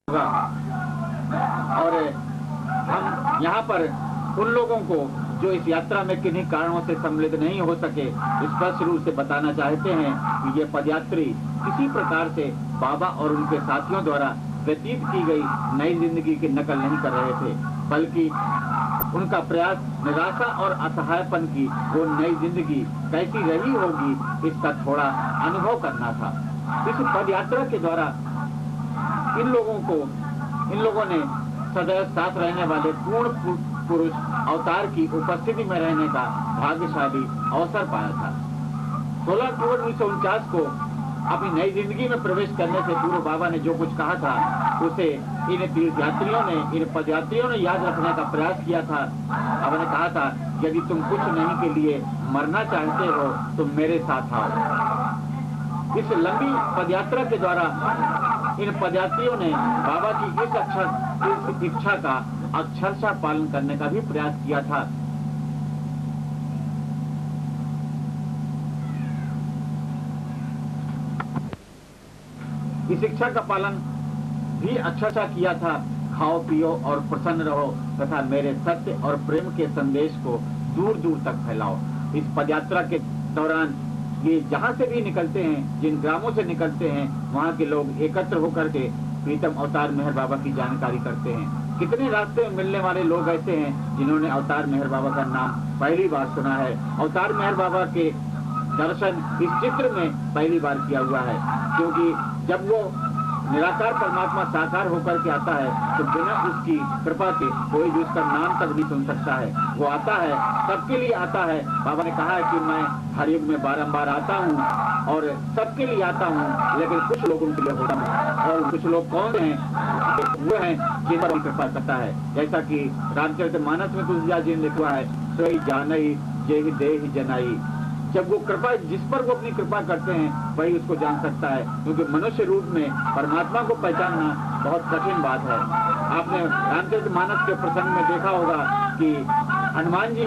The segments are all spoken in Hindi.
होगा। और हम यहाँ पर उन लोगों को जो इस यात्रा में किन्हीं कारणों से सम्मिलित नहीं हो सके, स्पष्ट रूप से बताना चाहते हैं कि ये पदयात्री किसी प्रकार से बाबा और उनके साथियों द्वारा व्यतीत की गई नई जिंदगी की नकल नहीं कर रहे थे, बल्कि उनका प्रयास निराशा और असहायपन की वो नई जिंदगी कैसी रही होगी इसका थोड़ा अनुभव करना था। इस पदयात्रा के द्वारा इन लोगों ने सदैव साथ रहने वाले पूर्ण पुरुष अवतार की उपस्थिति में रहने का भाग्यशाली अवसर पाया था। 16 अक्टूबर 1949 को अपनी नई जिंदगी में प्रवेश करने से पूर्व बाबा ने जो कुछ कहा था उसे इन तीर्थयात्रियों ने, इन पदयात्रियों ने याद रखने का प्रयास किया था। बाबा ने कहा था, यदि तुम कुछ नहीं के लिए मरना चाहते हो तो मेरे साथ आओ। इस लंबी पदयात्रा के द्वारा इन पदयात्रियों ने बाबा की इस इच्छा का अक्षरशः पालन करने का भी प्रयास किया था। इस इच्छा का पालन भी अक्षरशः किया था। खाओ पियो और प्रसन्न रहो तथा मेरे सत्य और प्रेम के संदेश को दूर दूर तक फैलाओ। इस पदयात्रा के दौरान ये जहाँ से भी निकलते हैं, जिन ग्रामों से निकलते हैं, वहाँ के लोग एकत्र होकर के प्रीतम अवतार मेहर बाबा की जानकारी करते हैं। कितने रास्ते में मिलने वाले लोग ऐसे हैं जिन्होंने अवतार मेहर बाबा का नाम पहली बार सुना है। अवतार मेहर बाबा के दर्शन इस चित्र में पहली बार किया हुआ है, क्योंकि जब वो निराकार परमात्मा साकार होकर के आता है तो बिना उसकी कृपा के कोई भी उसका नाम तक नहीं सुन सकता है। वो आता है, सबके लिए आता है। बाबा ने कहा है कि मैं हर युग में बारंबार आता हूँ और सबके लिए आता हूँ, लेकिन कुछ लोगों के लिए होता हूँ। और कुछ लोग कौन हैं? वो हैं जिन पर कृपा करता है। जैसा कि रामचरितमानस में तुलसीदास जी ने लिखा है, सोई जानई जेहि देहि जनाई। जब वो कृपा, जिस पर वो अपनी कृपा करते हैं वही उसको जान सकता है, क्योंकि मनुष्य रूप में परमात्मा को पहचानना बहुत कठिन बात है। आपने रामचरितमानस के प्रसंग में देखा होगा कि हनुमान जी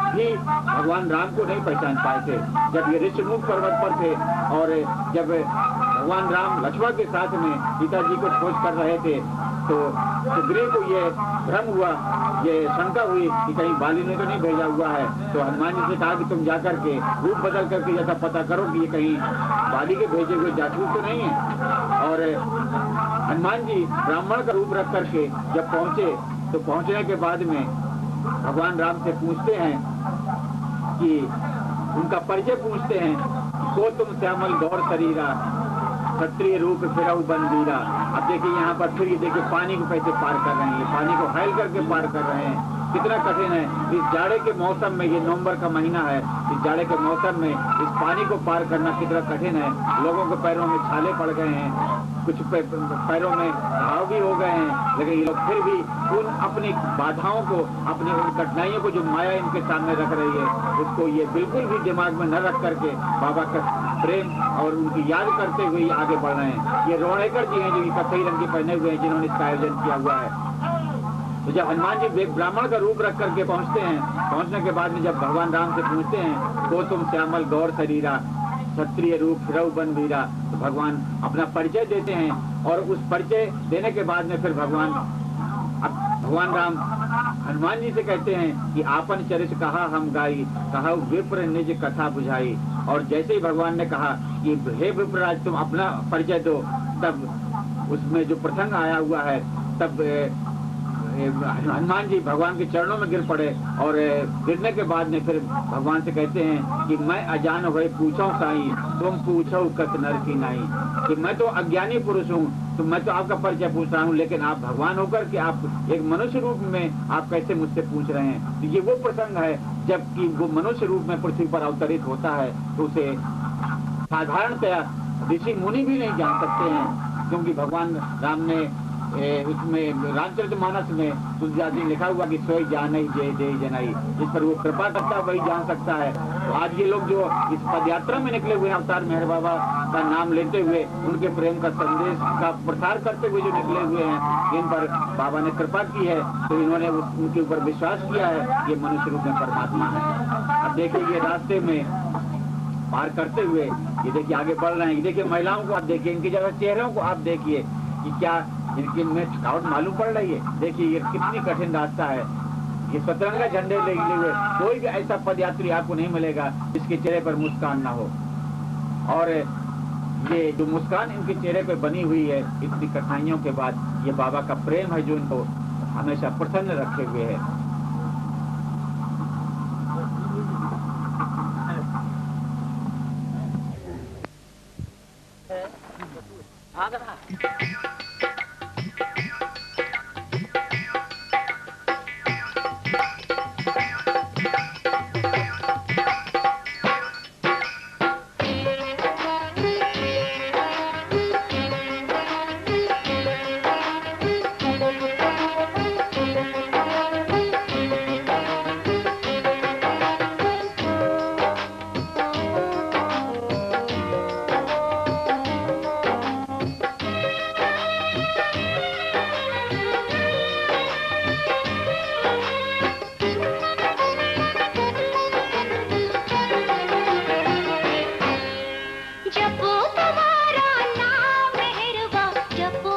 भी भगवान राम को नहीं पहचान पाए थे। जब ये ऋषिमुख पर्वत पर थे और जब भगवान राम लक्ष्मण के साथ में सीता जी को खोज कर रहे थे तो सुग्रीव को ये भ्रम हुआ, ये शंका हुई कि कहीं बाली ने तो नहीं भेजा हुआ है। तो हनुमान जी से कहा कि तुम जाकर के रूप बदल करके जैसा पता करो कि ये कहीं बाली के भेजे हुए जासूस तो नहीं है। और हनुमान जी ब्राह्मण का रूप रख करके जब पहुंचे तो पहुंचने के बाद में भगवान राम से पूछते हैं कि उनका परिचय पूछते हैं, को तुम श्यामल गौर शरीरा क्षत्रिय रूप फिरऊ बंदीरा। अब देखिए यहाँ पर फिर ये देखिए पानी को कैसे पार कर रहे हैं, ये पानी को हैल करके पार कर रहे हैं। कितना कठिन है इस जाड़े के मौसम में, ये नवंबर का महीना है, इस जाड़े के मौसम में इस पानी को पार करना कितना कठिन है। लोगों के पैरों में छाले पड़ गए हैं, कुछ पैरों में घाव भी हो गए हैं, लेकिन ये लोग फिर भी उन अपनी बाधाओं को, अपनी उन कठिनाइयों को जो माया इनके सामने रख रही है उसको ये बिल्कुल भी दिमाग में न रख करके बाबा का प्रेम और उनकी याद करते हुए आगे बढ़ रहे हैं। ये रोणेकर जी हैं जो कथई रंग के पहने हुए हैं, जिन्होंने इसका आयोजन किया हुआ है। तो जब हनुमान जी एक ब्राह्मण का रूप रख करके पहुंचते हैं, पहुंचने के बाद में जब भगवान राम से पूछते हैं, तो तुम श्यामल गौर शरीरा क्षत्रिय रूप फिरऊ बन वीरा, तो भगवान अपना परिचय देते हैं। और उस परिचय देने के बाद में फिर भगवान राम हनुमान जी से कहते हैं कि आपन चरित कहा हम गाई, कहा विप्र निज कथा बुझाई। और जैसे ही भगवान ने कहा कि हे विप्रराज तुम अपना परिचय दो, तब उसमें जो प्रसंग आया हुआ है तब हनुमान जी भगवान के चरणों में गिर पड़े। और गिरने के बाद में फिर भगवान से कहते हैं कि मैं अजान हुए पूछो साई, तुम पूछो कत नर की नाई। कि मैं तो अज्ञानी पुरुष हूँ, तो मैं तो आपका परिचय पूछ रहा हूँ, लेकिन आप भगवान होकर के आप एक मनुष्य रूप में आप कैसे मुझसे पूछ रहे हैं। तो ये वो प्रसंग है जबकि वो मनुष्य रूप में पृथ्वी पर अवतरित होता है तो उसे साधारणतया ऋषि मुनि भी नहीं जान सकते हैं, क्योंकि भगवान राम ने उसमें रामचरितमानस में तुलसीदास जी लिखा हुआ कि सोई जानई जय जय जनाई, जिस पर वो कृपा करता है वही जान सकता है। तो आज ये लोग जो इस पदयात्रा में निकले हुए हैं अवतार मेहर बाबा का नाम लेते हुए, उनके प्रेम का संदेश का प्रसार करते हुए जो निकले हुए हैं, इन पर बाबा ने कृपा की है तो इन्होंने उनके ऊपर विश्वास किया है ये मनुष्य रूप में परमात्मा है। अब देखिए ये रास्ते में पार करते हुए ये देखिए आगे बढ़ रहे हैं। देखिए महिलाओं को आप देखिए, इनके जगह चेहरों को आप देखिए, कि क्या इनकी में थकावट मालूम पड़ रही है? देखिए ये कितनी कठिन रास्ता है। ये सतरंगा झंडे ले हुए कोई भी ऐसा पदयात्री आपको नहीं मिलेगा जिसके चेहरे पर मुस्कान ना हो। और ये जो मुस्कान इनके चेहरे पे बनी हुई है इतनी कठिनाइयों के बाद, ये बाबा का प्रेम है जो इनको हमेशा प्रसन्न रखे हुए है। जपो तुम्हारा नाम मेहरबा, जपो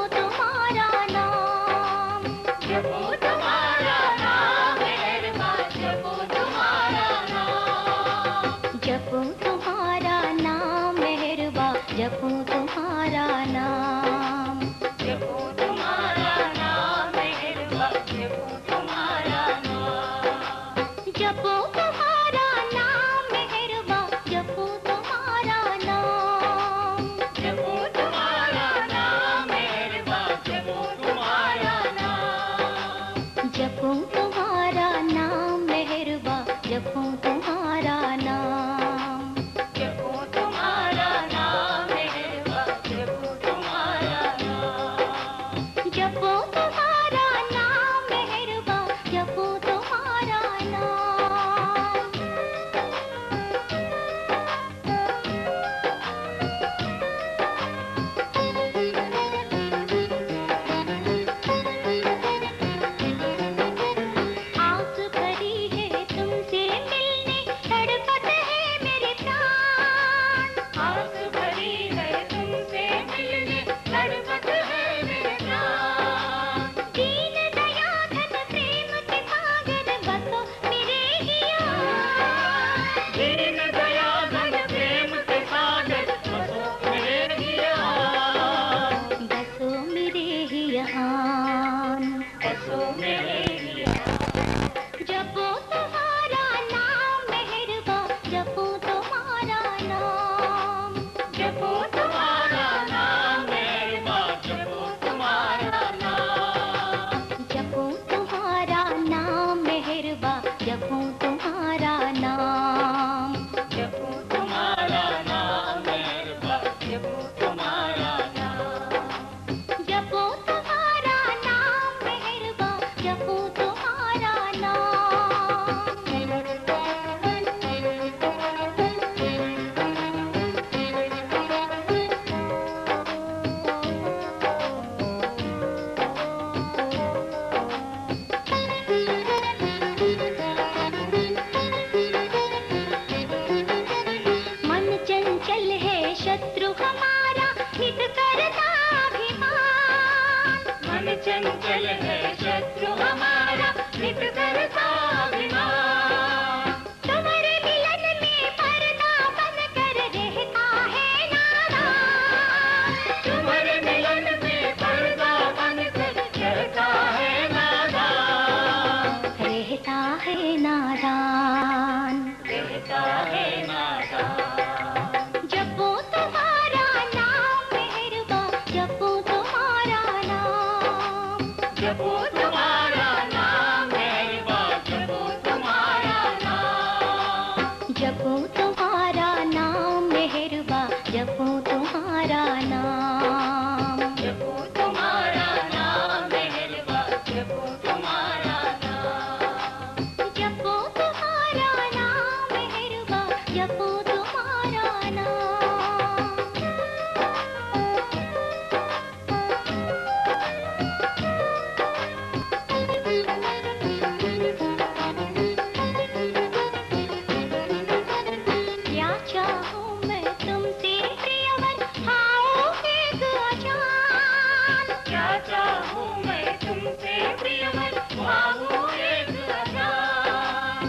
क्या चाहूं मैं तुमसे प्रियवर भावूं एक अजान।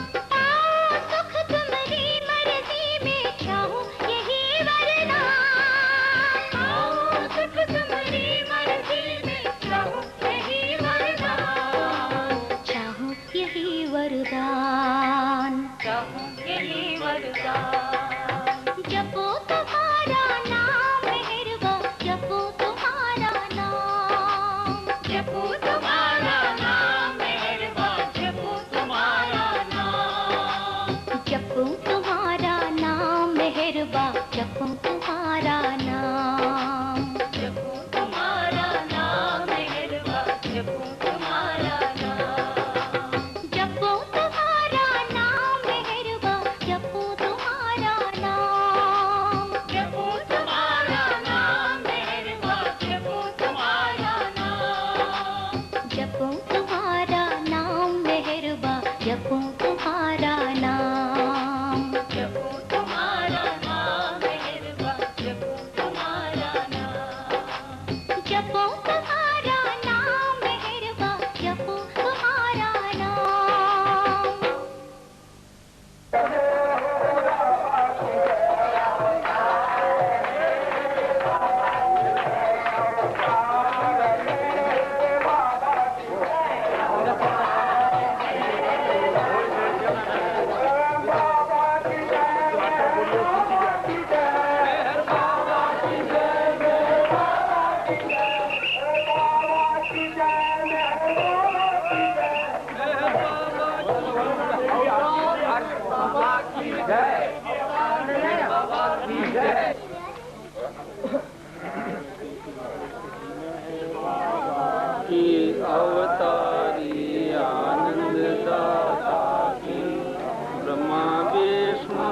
सुख तुम्हारी मर्जी में चाहूं यही वरदान। सुख तुम्हारी मर्जी में चाहूं यही वरदान। चाहूं यही वरदान। चाहूं यही वरदान। जपो तुम्हारा नाम मेहरबा, जपो तुम्हारा नाम। जपो तुम्हारा नाम मेहरबा, जपो तुम्हारा नाम। जपो तुम्हारा नाम मेहरबा, जपो तुम्हारा नाम। जपो तुम्हारा नाम मेहरबा, जपो तुम्हारा नाम। जपो तुम्हारा नाम मेहरबा, जपो तुम्हारा नाम। जपो तुम्हारा नाम मेहरबा, जपो तुम्हारा नाम। जपो तुम्हारा नाम मेहरबा, जपो तुम्हारा नाम। जपो तुम्हारा नाम मेहरबा, जपो तुम्हारा नाम। जपो तुम्हारा नाम मेहरबा, जपो तुम्हारा नाम। की अवतारी आनंद दाता की ब्रह्मा विष्णु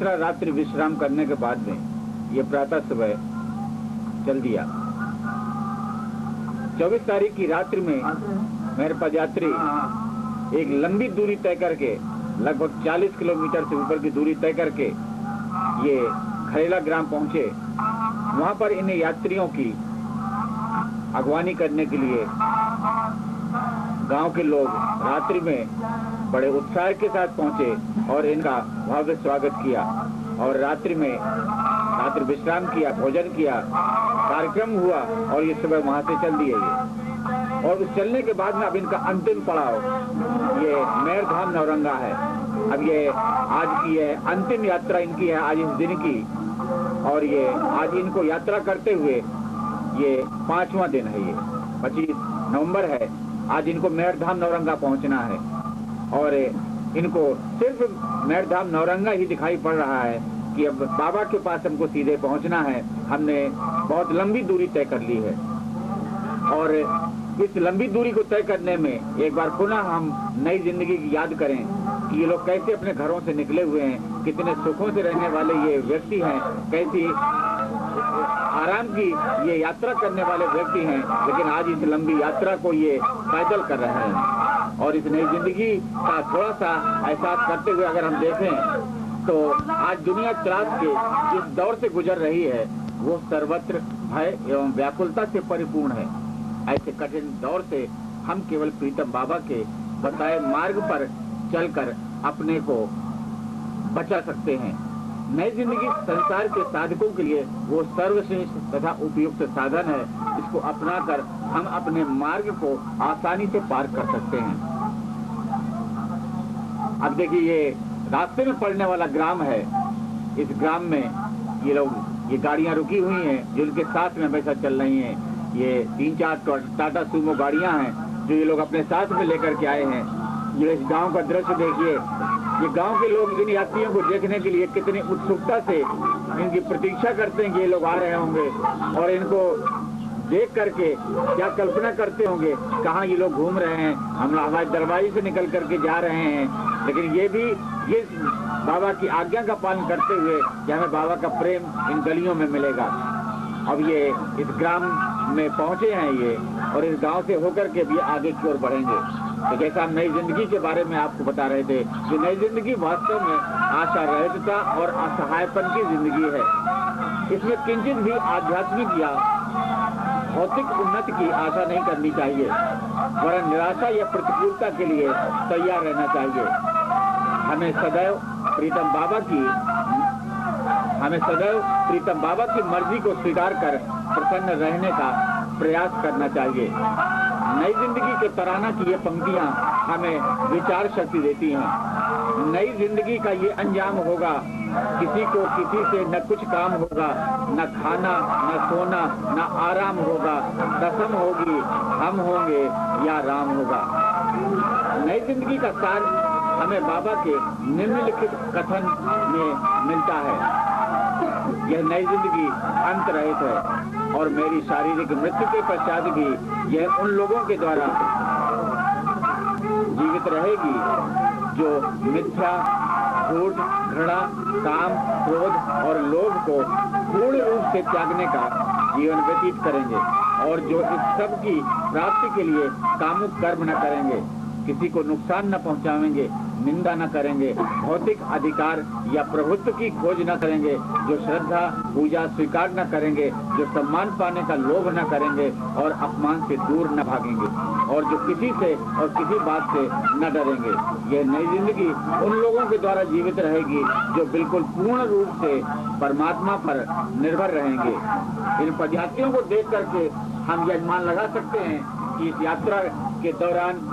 तीसरा रात्रि विश्राम करने के बाद में ये प्रातः सुबह चल दिया। 24 तारीख की रात्रि में मेरे पदयात्री एक लंबी दूरी तय करके, लगभग 40 किलोमीटर से ऊपर की दूरी तय करके ये खरेला ग्राम पहुंचे। वहां पर इन यात्रियों की अगवानी करने के लिए गांव के लोग रात्रि में बड़े उत्साह के साथ पहुंचे और इनका भव्य स्वागत किया और रात्रि विश्राम किया, भोजन किया, कार्यक्रम हुआ और ये सुबह वहां से चल दिए ये। और उस चलने के बाद में अब इनका अंतिम पड़ाव ये मेहरधाम नौरंगा है। अब ये आज की है अंतिम यात्रा इनकी है, आज इस दिन की। और ये आज इनको यात्रा करते हुए ये 5वां दिन है, ये 25 नवंबर है। आज इनको मेहरधाम नौरंगा पहुंचना है और इनको सिर्फ मेहरधाम नौरंगा ही दिखाई पड़ रहा है कि अब बाबा के पास हमको सीधे पहुंचना है। हमने बहुत लंबी दूरी तय कर ली है और इस लंबी दूरी को तय करने में एक बार पुनः हम नई जिंदगी की याद करें कि ये लोग कैसे अपने घरों से निकले हुए हैं, कितने सुखों से रहने वाले ये व्यक्ति हैं, कैसी आराम की ये यात्रा करने वाले व्यक्ति हैं, लेकिन आज इस लंबी यात्रा को ये पैदल कर रहे हैं। और इस नई जिंदगी का थोड़ा सा एहसास करते हुए अगर हम देखें तो आज दुनिया त्रास के जिस दौर से गुजर रही है वो सर्वत्र भय एवं व्याकुलता से परिपूर्ण है। ऐसे कठिन दौर से हम केवल प्रीतम बाबा के बताए मार्ग पर चलकर अपने को बचा सकते हैं। नई जिंदगी संसार के साधकों के लिए वो सर्वश्रेष्ठ तथा उपयुक्त साधन है। इसको अपनाकर हम अपने मार्ग को आसानी से पार कर सकते हैं। अब देखिए ये रास्ते में पड़ने वाला ग्राम है। इस ग्राम में ये गाड़ियां रुकी हुई हैं जो इनके साथ में हमेशा चल रही हैं। ये 3-4 टाटा सूमो गाड़ियां हैं जो ये लोग अपने साथ में लेकर के आए हैं। ये इस गांव का दृश्य देखिए। ये गांव के लोग इन यात्रियों को देखने के लिए कितनी उत्सुकता से इनकी प्रतीक्षा करते हैं कि ये लोग आ रहे होंगे और इनको देख करके क्या कल्पना करते होंगे कहाँ ये लोग घूम रहे हैं, हम हमारे दरवाजे से निकल करके जा रहे हैं। लेकिन ये भी ये बाबा की आज्ञा का पालन करते हुए कि हमें बाबा का प्रेम इन गलियों में मिलेगा। अब ये इस ग्राम में पहुंचे हैं ये और इस गांव से होकर के भी आगे की ओर बढ़ेंगे। तो जैसा हम नई जिंदगी के बारे में आपको बता रहे थे कि नई जिंदगी वास्तव में आशा रहितता और असहायपन की जिंदगी है। इसमें किंचित भी आध्यात्मिक या भौतिक उन्नति की आशा नहीं करनी चाहिए, वरन निराशा या प्रतिकूलता के लिए तैयार रहना चाहिए। हमें सदैव प्रीतम बाबा की मर्जी को स्वीकार कर प्रसन्न रहने का प्रयास करना चाहिए। नई जिंदगी के तराना की ये पंक्तियां हमें विचार शक्ति देती हैं। नई जिंदगी का ये अंजाम होगा, किसी को किसी से न कुछ काम होगा, न खाना न सोना न आराम होगा, कसम होगी हम होंगे या राम होगा। नई जिंदगी का सार हमें बाबा के निम्नलिखित कथन में मिलता है। यह नई जिंदगी अंत रहित है और मेरी शारीरिक मृत्यु के पश्चात भी यह उन लोगों के द्वारा जीवित रहेगी जो मिथ्या, झूठ, घृणा, काम, क्रोध और लोभ को पूर्ण रूप से त्यागने का जीवन व्यतीत करेंगे और जो इस सब की प्राप्ति के लिए कामुक कर्म न करेंगे, किसी को नुकसान न पहुंचाएंगे, निंदा न करेंगे, भौतिक अधिकार या प्रभुत्व की खोज न करेंगे, जो श्रद्धा पूजा स्वीकार न करेंगे, जो सम्मान पाने का लोभ न करेंगे और अपमान से दूर न भागेंगे और जो किसी से और किसी बात से न डरेंगे। यह नई जिंदगी उन लोगों के द्वारा जीवित रहेगी जो बिल्कुल पूर्ण रूप से परमात्मा पर निर्भर रहेंगे। इन पदयात्रियों को देख करके हम यह अनुमान लगा सकते हैं कि इस यात्रा के दौरान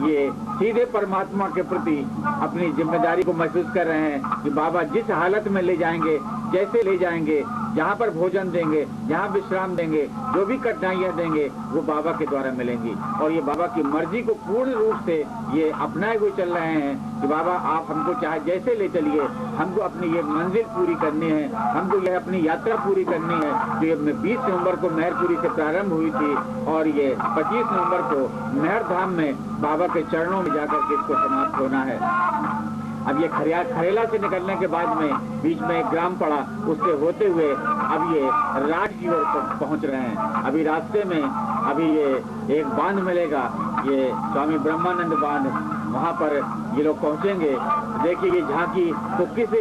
ये सीधे परमात्मा के प्रति अपनी जिम्मेदारी को महसूस कर रहे हैं कि बाबा जिस हालत में ले जाएंगे, जैसे ले जाएंगे, जहाँ पर भोजन देंगे, जहाँ विश्राम देंगे, जो भी कठिनाइयाँ देंगे वो बाबा के द्वारा मिलेंगी। और ये बाबा की मर्जी को पूर्ण रूप से ये अपनाए हुए चल रहे हैं कि बाबा आप हमको चाहे जैसे ले चलिए, हमको अपनी ये मंजिल पूरी करनी है, हमको यह अपनी यात्रा पूरी करनी है। जो ये 20 नवंबर को मेहरपुरी से प्रारंभ हुई थी और ये 25 नवंबर को मेहरधाम में बाबा के चरणों में जाकर के इसको समाप्त होना है। अब ये खरेला से निकलने के बाद में बीच में एक ग्राम पड़ा, उससे होते हुए अब ये राठ की ओर पहुंच रहे हैं। अभी रास्ते में अभी ये एक बांध मिलेगा, ये स्वामी ब्रह्मानंद बांध, वहां पर ये लोग पहुंचेंगे। देखिए ये झांकी तो किस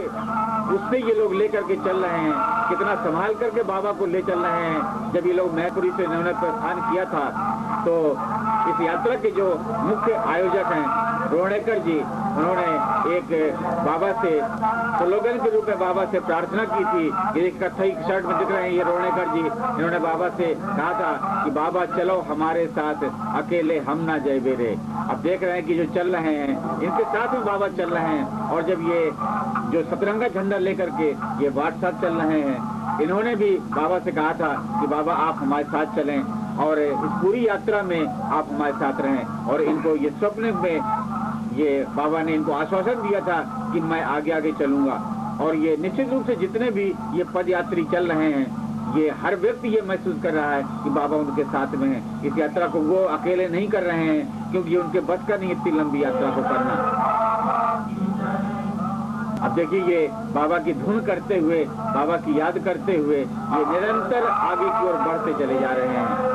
उससे ये लोग लेकर के चल रहे हैं, कितना संभाल करके बाबा को ले चल रहे हैं। जब ये लोग मैपुरी से इन्होंने प्रस्थान किया था तो इस यात्रा के जो मुख्य आयोजक हैं रोहणेकर जी, उन्होंने एक बाबा से स्लोगन के रूप में बाबा से प्रार्थना की थी। ये कथई शर्ट में दिख रहे हैं ये रोहणेकर जी, इन्होंने बाबा से कहा था कि बाबा चलो हमारे साथ, अकेले हम ना जाए बेरे। अब देख रहे हैं कि जो चल रहे हैं इनके साथ में बाबा चल रहे हैं। और जब ये जो सतरंगा झंडा लेकर के ये वार्ड साथ चल रहे हैं, इन्होंने भी बाबा से कहा था कि बाबा आप हमारे साथ चलें और इस पूरी यात्रा में आप हमारे साथ रहें। और इनको ये स्वप्न में ये बाबा ने इनको आश्वासन दिया था कि मैं आगे आगे चलूंगा। और ये निश्चित रूप से जितने भी ये पद यात्री चल रहे हैं, ये हर व्यक्ति ये महसूस कर रहा है कि बाबा उनके साथ में है। इस यात्रा को वो अकेले नहीं कर रहे हैं, क्योंकि उनके बस का नहीं इतनी लंबी यात्रा को करना। अब देखिए ये बाबा की धुन करते हुए, बाबा की याद करते हुए ये निरंतर आगे की ओर बढ़ते चले जा रहे हैं।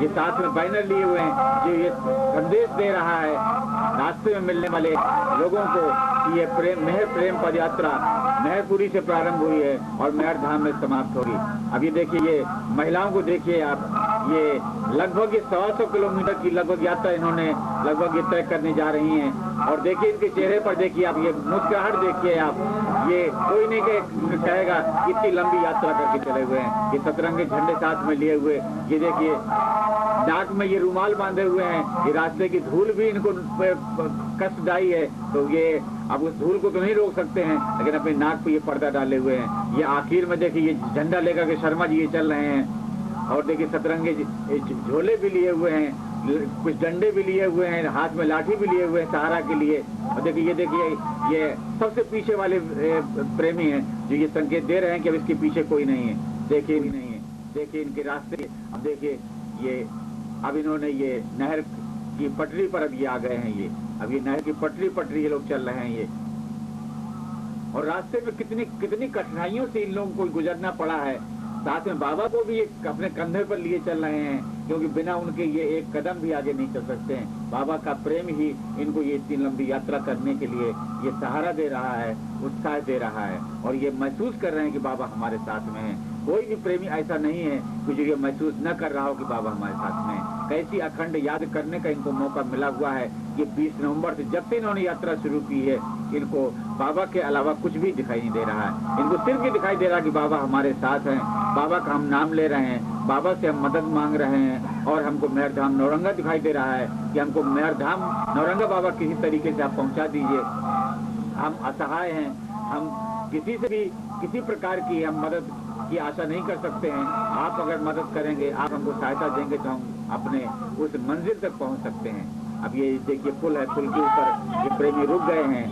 ये साथ में बैनर लिए हुए हैं जो ये संदेश दे रहा है रास्ते में मिलने वाले लोगों को कि ये मेहर प्रेम पद यात्रा मेहरपुरी से प्रारंभ हुई है और मेहर धाम में समाप्त होगी। अभी देखिए ये महिलाओं को देखिए आप, ये लगभग 100 किलोमीटर की लगभग यात्रा इन्होंने लगभग ये तय करने जा रही हैं। और देखिए इनके चेहरे पर देखिए आप, ये मुस्कुराहट देखिए आप, ये कोई नहीं कहेगा इतनी लंबी यात्रा करके चले हुए हैं। ये सतरंगे झंडे साथ में लिए हुए, ये देखिए नाक में ये रुमाल बांधे हुए हैं। ये रास्ते की धूल भी इनको कष्टदायी है, तो ये अब उस धूल को तो नहीं रोक सकते हैं, लेकिन अपने नाक पे ये पर्दा डाले हुए हैं। ये आखिर में देखिए ये झंडा लेकर के शर्मा जी ये चल रहे हैं। और देखिए सतरंगे झोले भी लिए हुए हैं, कुछ डंडे भी लिए हुए हैं, हाथ में लाठी भी लिए हुए हैं सहारा के लिए। और देखिए ये सबसे पीछे वाले प्रेमी हैं जो ये संकेत दे रहे हैं कि अब इसके पीछे कोई नहीं है। देखिए भी नहीं है, देखिए इनके रास्ते। अब देखिए ये अब इन्होंने ये नहर की पटरी पर अब ये आ गए हैं। ये अब ये नहर की पटरी ये लोग चल रहे हैं ये। और रास्ते में कितनी कठिनाइयों से इन लोगों को गुजरना पड़ा है। साथ में बाबा को भी अपने कंधे पर लिए चल रहे हैं, क्योंकि बिना उनके ये एक कदम भी आगे नहीं चल सकते हैं। बाबा का प्रेम ही इनको ये इतनी लंबी यात्रा करने के लिए ये सहारा दे रहा है, उत्साह दे रहा है। और ये महसूस कर रहे हैं कि बाबा हमारे साथ में है। कोई भी प्रेमी ऐसा नहीं है कि जो ये महसूस न कर रहा हो कि बाबा हमारे साथ में है। कैसी अखंड याद करने का इनको मौका मिला हुआ है कि 20 नवंबर से जब से इन्होंने यात्रा शुरू की है, इनको बाबा के अलावा कुछ भी दिखाई नहीं दे रहा है। इनको सिर्फ ये दिखाई दे रहा है कि बाबा हमारे साथ हैं, बाबा का हम नाम ले रहे हैं, बाबा से हम मदद मांग रहे हैं। और हमको मेहर धाम नौरंगा दिखाई दे रहा है कि हमको मेहर धाम नौरंगा बाबा किसी तरीके से आप पहुंचा दीजिए। हम असहाय हैं, हम किसी से भी किसी प्रकार की हम मदद की आशा नहीं कर सकते हैं। आप अगर मदद करेंगे, आप हमको सहायता देंगे तो हम अपने उस मंजिल तक पहुंच सकते हैं। अब ये देखिए पुल है, पुल के ऊपर ये प्रेमी रुक गए हैं।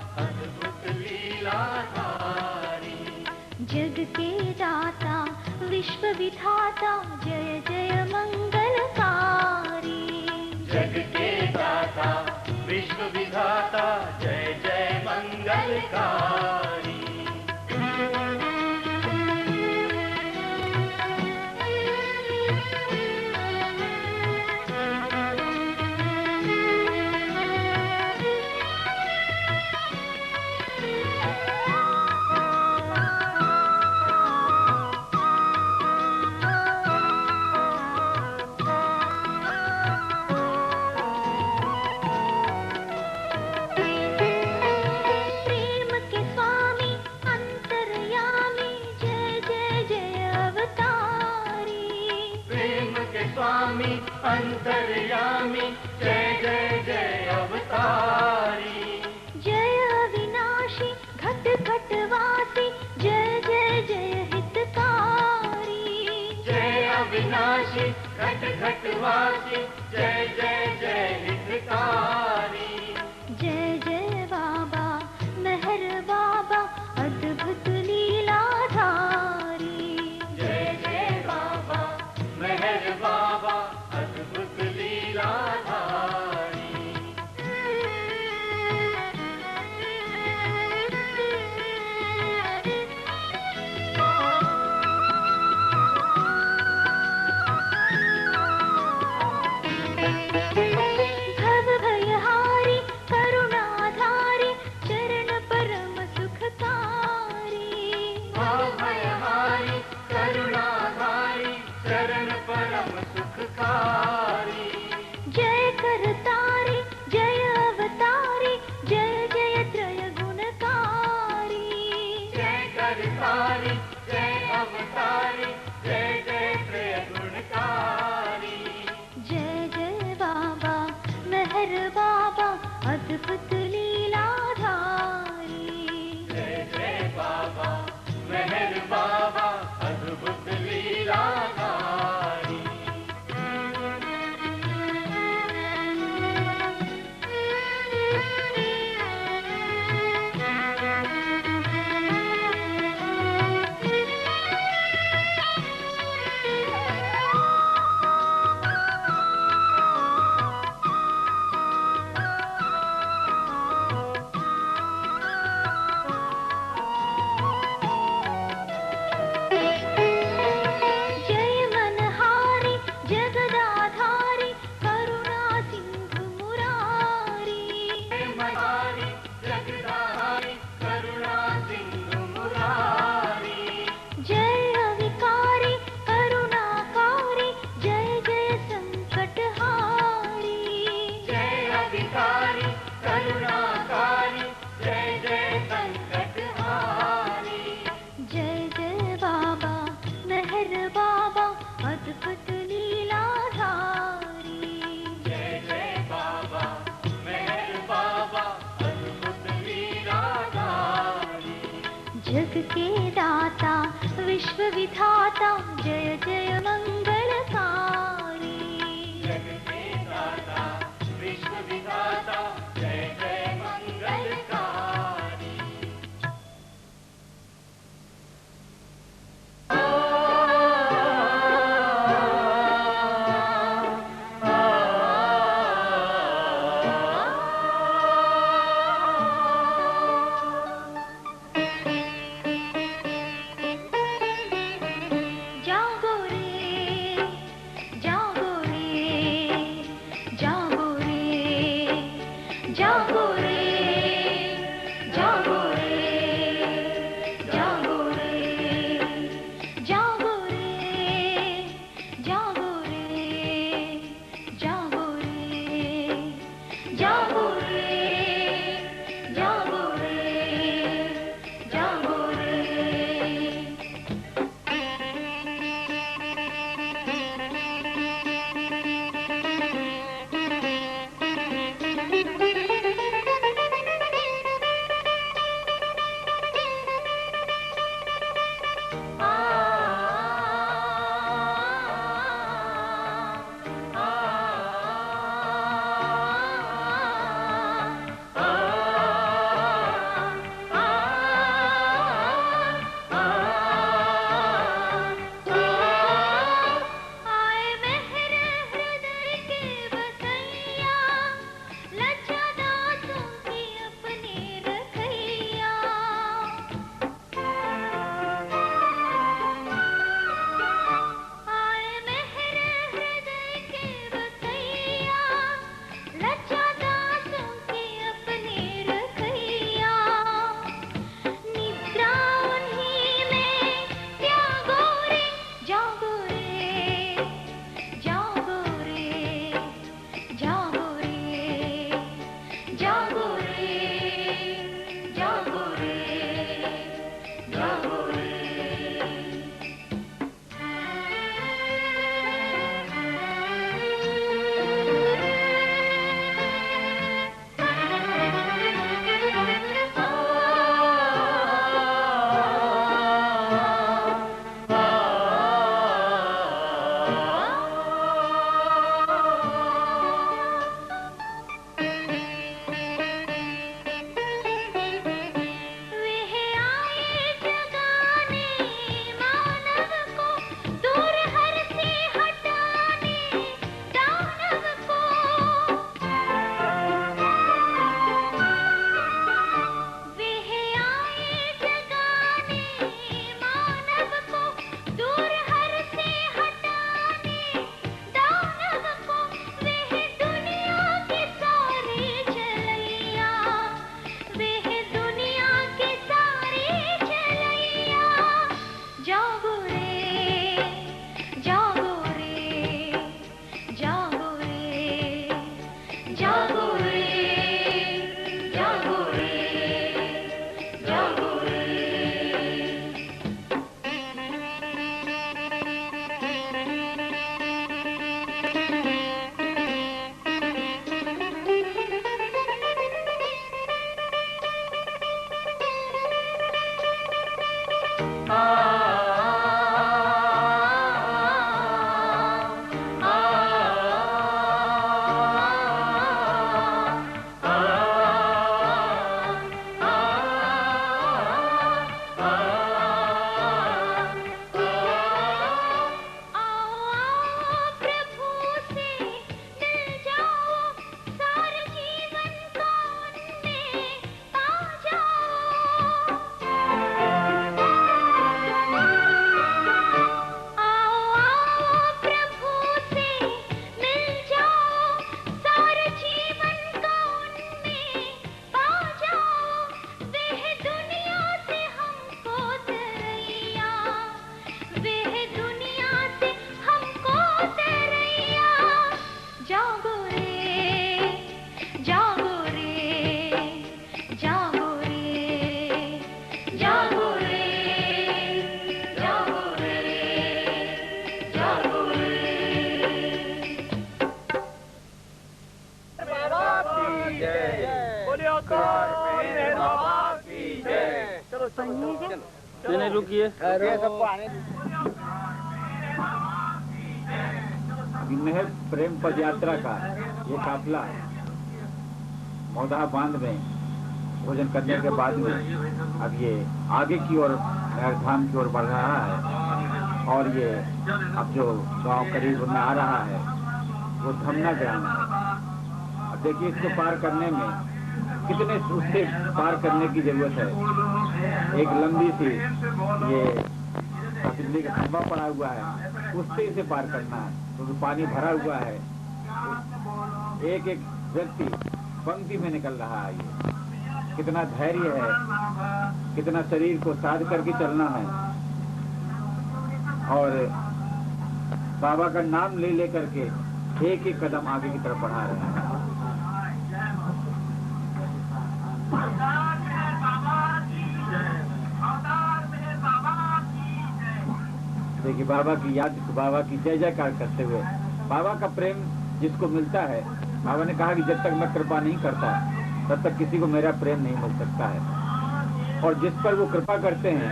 अद्भुत दाता विश्व विधाता जय जय मंगलकारी। जग के दाता विश्व विधाता जय जय मंगलकारी। अंतर्यामी जय जय जय अवतारी। जय अविनाशी घट घट वासी जय जय जय हितकारी। जय अविनाशी घट घट वासी जय जय जय हितकारी। जय जय बाबा मेहर बाबा अद्भुत लीलाधारी। जय जय बाबा मेहर बाबा अद्भुत लीलाधारी। भव भयहारी करुणाधारी चरण परम सुखकारी। भव भयहारी करुणाधारी चरण परम सुखकारी। जय करतारी जय अवतारी जय जय त्रय गुणकारी। जय करतारी जय अवतारी जय जय त्रय गुणकारी। जय जय बाबा मेहर बाबा अद्भुत लीलाधारी। जय जय बाबा मेहर बाबा अद्भुत लीलाधारी। जय मनहारी जगदाधारी करुणा सिंधु मुरारी। जय मनहारी जगदाधारी करुणा सिंधु मुरारी। जय अविकारी करुणाकारी जय जय संकटहारी। जय अविकारी करुणाकारी जय जय संकटहारी। जय जय बाबा मेहर बाबा अद्भुत लीलाधारी। जय जय बाबा मेहर बाबा अद्भुत लीलाधारी। जग के दाता विश्व विधाता जय जय मंगलकारी। जग के दाता विश्व विधाता जय जय मंगलकारी। जागो रे नहीं रुकिए। महज प्रेम पद यात्रा का ये काफिला मौदा बांध में भोजन करने के बाद में अब ये आगे की ओर धाम की ओर बढ़ रहा है और ये अब जो गांव करीब में आ रहा है वो धमना ग्राम है। अब देखिए इसको पार करने में कितने उससे पार करने की जरूरत है। एक लंबी सी ये बिजली का खंभा पड़ा हुआ है, उससे इसे पार करना है क्योंकि तो पानी भरा हुआ है। एक एक व्यक्ति पंक्ति में निकल रहा है। ये कितना धैर्य है, कितना शरीर को साध करके चलना है और बाबा का नाम ले लेकर के एक एक कदम आगे की तरफ बढ़ा रहे हैं। देखिए बाबा की याद, बाबा की जय जयकार करते हुए बाबा का प्रेम जिसको मिलता है, बाबा ने कहा कि जब तक मैं कृपा नहीं करता तब तक किसी को मेरा प्रेम नहीं मिल सकता है। और जिस पर वो कृपा करते हैं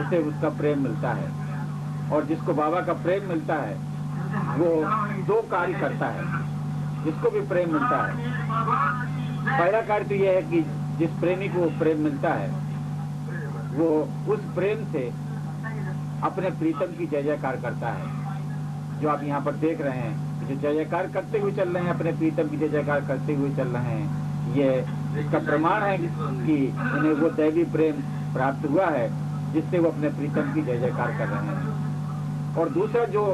उसे उसका प्रेम मिलता है। और जिसको बाबा का प्रेम मिलता है वो दो कार्य करता है। जिसको भी प्रेम मिलता है, पहला कार्य तो यह है कि जिस प्रेमी को प्रेम मिलता है वो उस प्रेम से अपने प्रीतम की जय जयकार करता है। जो आप यहाँ पर देख रहे हैं, जो जय जयकार करते हुए चल रहे हैं, अपने प्रीतम की जय जयकार करते हुए चल रहे हैं, ये इसका प्रमाण है कि उन्हें वो दैवी प्रेम प्राप्त हुआ है जिससे वो अपने प्रीतम की जय जयकार कर रहे हैं। और दूसरा जो